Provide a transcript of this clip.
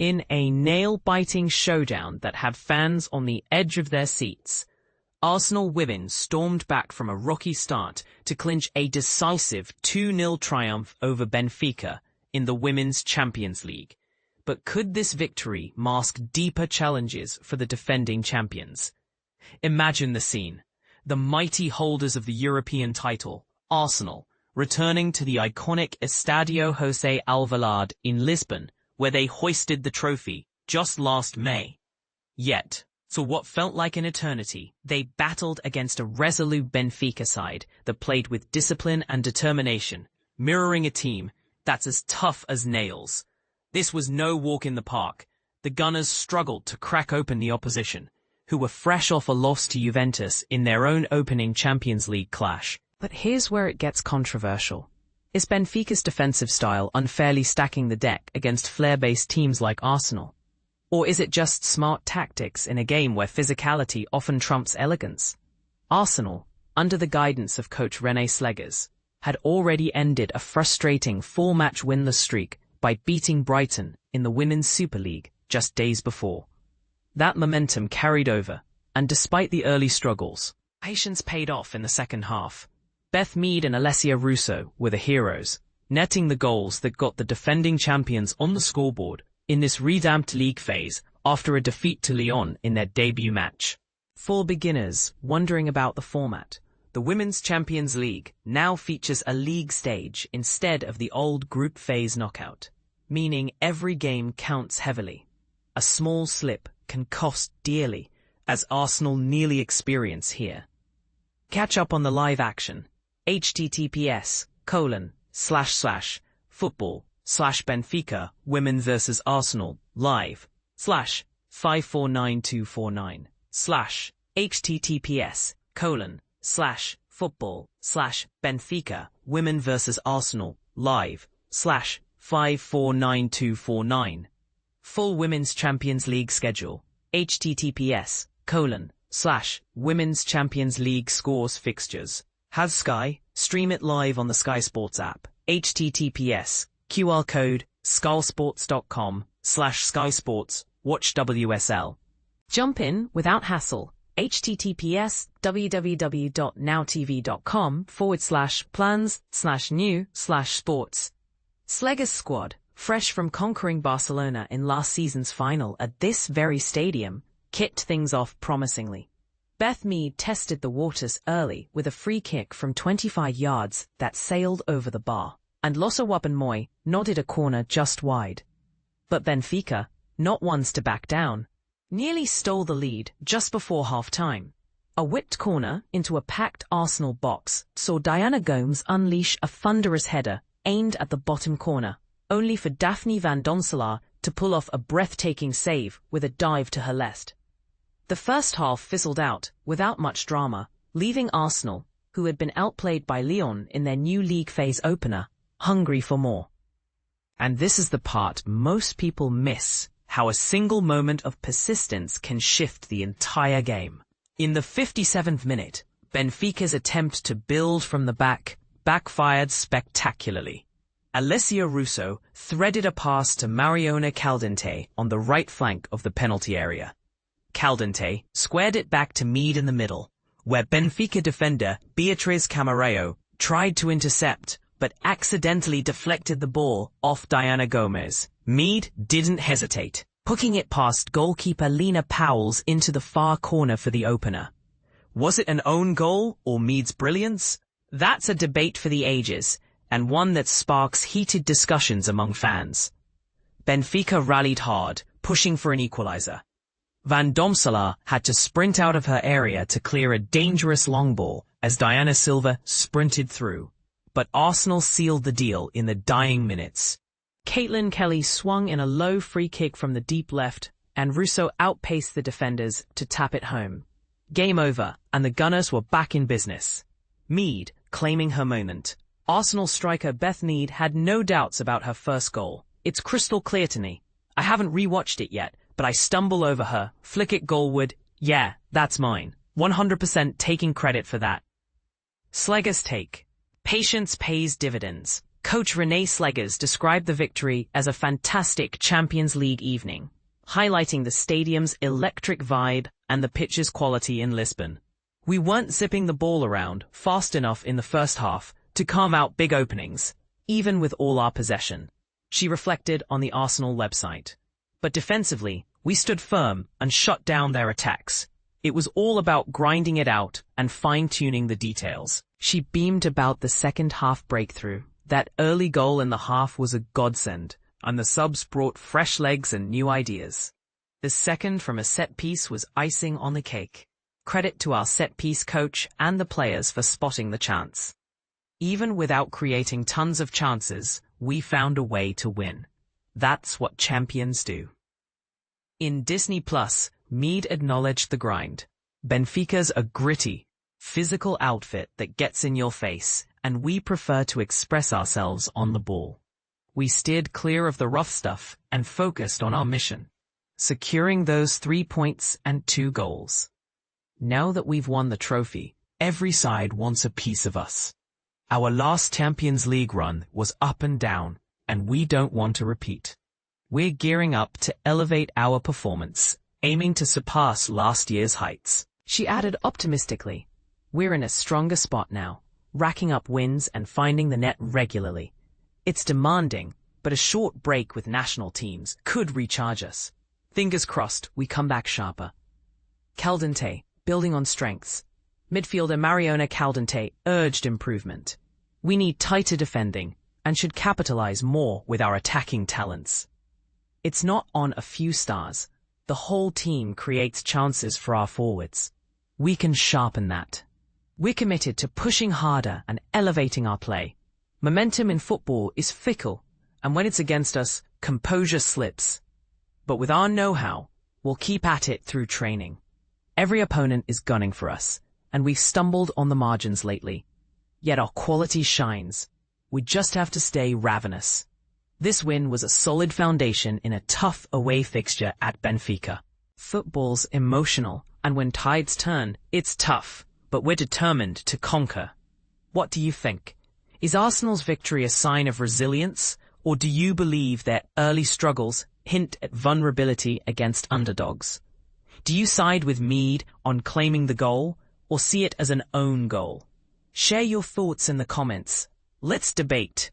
In a nail-biting showdown that had fans on the edge of their seats, Arsenal women stormed back from a rocky start to clinch a decisive 2-0 triumph over Benfica in the Women's Champions League. But could this victory mask deeper challenges for the defending champions? Imagine the scene. The mighty holders of the European title, Arsenal, returning to the iconic Estadio José Alvalade in Lisbon, where they hoisted the trophy just last May. Yet, for what felt like an eternity, they battled against a resolute Benfica side that played with discipline and determination, mirroring a team that's as tough as nails. This was no walk in the park. The Gunners struggled to crack open the opposition, who were fresh off a loss to Juventus in their own opening Champions League clash. But here's where it gets controversial. Is Benfica's defensive style unfairly stacking the deck against flair-based teams like Arsenal? Or is it just smart tactics in a game where physicality often trumps elegance? Arsenal, under the guidance of coach Renee Slegers, had already ended a frustrating 4-match winless streak by beating Brighton in the Women's Super League just days before. That momentum carried over, and despite the early struggles, patience paid off in the second half. Beth, Mead and Alessia Russo were the heroes, netting the goals that got the defending champions on the scoreboard in this revamped league phase after a defeat to Lyon in their debut match. For beginners wondering about the format, the Women's Champions League now features a league stage instead of the old group phase knockout, meaning every game counts heavily. A small slip can cost dearly, as Arsenal nearly experience here. Catch up on the live action. https://football/Benfica Women vs Arsenal live /549249 https://football/Benfica Women vs Arsenal live /549249. Full Women's Champions League schedule. https://Women's Champions League scores fixtures. Has Sky? Stream it live on the Sky Sports app. https QR code skysports.com/Sky Sports. Watch WSL. Jump in without hassle. https://www.nowtv.com/plans/new/sports. Slegers squad, fresh from conquering Barcelona in last season's final at this very stadium, kicked things off promisingly. Beth Mead tested the waters early with a free kick from 25 yards that sailed over the bar, and Lotte Wubben-Moy nodded a corner just wide. But Benfica, not ones to back down, nearly stole the lead just before half-time. A whipped corner into a packed Arsenal box saw Diana Gomes unleash a thunderous header aimed at the bottom corner, only for Daphne van Domselaar to pull off a breathtaking save with a dive to her left. The first half fizzled out without much drama, leaving Arsenal, who had been outplayed by Lyon in their new league phase opener, hungry for more. And this is the part most people miss, how a single moment of persistence can shift the entire game. In the 57th minute, Benfica's attempt to build from the back backfired spectacularly. Alessia Russo threaded a pass to Mariona Caldentey on the right flank of the penalty area. Caldentey squared it back to Mead in the middle, where Benfica defender Beatriz Camarero tried to intercept, but accidentally deflected the ball off Diana Gomes. Mead didn't hesitate, hooking it past goalkeeper Lena Powell's into the far corner for the opener. Was it an own goal or Mead's brilliance? That's a debate for the ages, and one that sparks heated discussions among fans. Benfica rallied hard, pushing for an equalizer. Van Domselaar had to sprint out of her area to clear a dangerous long ball as Diana Silva sprinted through. But Arsenal sealed the deal in the dying minutes. Caitlin Kelly swung in a low free kick from the deep left, and Russo outpaced the defenders to tap it home. Game over, and the Gunners were back in business. Mead claiming her moment. Arsenal striker Beth Mead had no doubts about her first goal. It's crystal clear to me. I haven't rewatched it yet, but I stumble over her, flick it goalward. Yeah, that's mine. 100% taking credit for that. Slegers take. Patience pays dividends. Coach Renee Slegers described the victory as a fantastic Champions League evening, highlighting the stadium's electric vibe and the pitch's quality in Lisbon. We weren't zipping the ball around fast enough in the first half to carve out big openings, even with all our possession, she reflected on the Arsenal website. But defensively, we stood firm and shut down their attacks. It was all about grinding it out and fine-tuning the details. She beamed about the second-half breakthrough. That early goal in the half was a godsend, and the subs brought fresh legs and new ideas. The second from a set-piece was icing on the cake. Credit to our set-piece coach and the players for spotting the chance. Even without creating tons of chances, we found a way to win. That's what champions do. In Disney+, Mead acknowledged the grind. Benfica's a gritty, physical outfit that gets in your face, and we prefer to express ourselves on the ball. We steered clear of the rough stuff and focused on our mission, securing those 3 points and 2 goals. Now that we've won the trophy, every side wants a piece of us. Our last Champions League run was up and down, and we don't want to repeat. We're gearing up to elevate our performance, aiming to surpass last year's heights. She added optimistically, we're in a stronger spot now, racking up wins and finding the net regularly. It's demanding, but a short break with national teams could recharge us. Fingers crossed we come back sharper. Caldentey, building on strengths. Midfielder Mariona Caldentey urged improvement. We need tighter defending and should capitalize more with our attacking talents. It's not on a few stars. The whole team creates chances for our forwards. We can sharpen that. We're committed to pushing harder and elevating our play. Momentum in football is fickle, and when it's against us, composure slips. But with our know-how, we'll keep at it through training. Every opponent is gunning for us, and we've stumbled on the margins lately. Yet our quality shines. We just have to stay ravenous. This win was a solid foundation in a tough away fixture at Benfica. Football's emotional, and when tides turn, it's tough, but we're determined to conquer. What do you think? Is Arsenal's victory a sign of resilience, or do you believe their early struggles hint at vulnerability against underdogs? Do you side with Mead on claiming the goal, or see it as an own goal? Share your thoughts in the comments. Let's debate.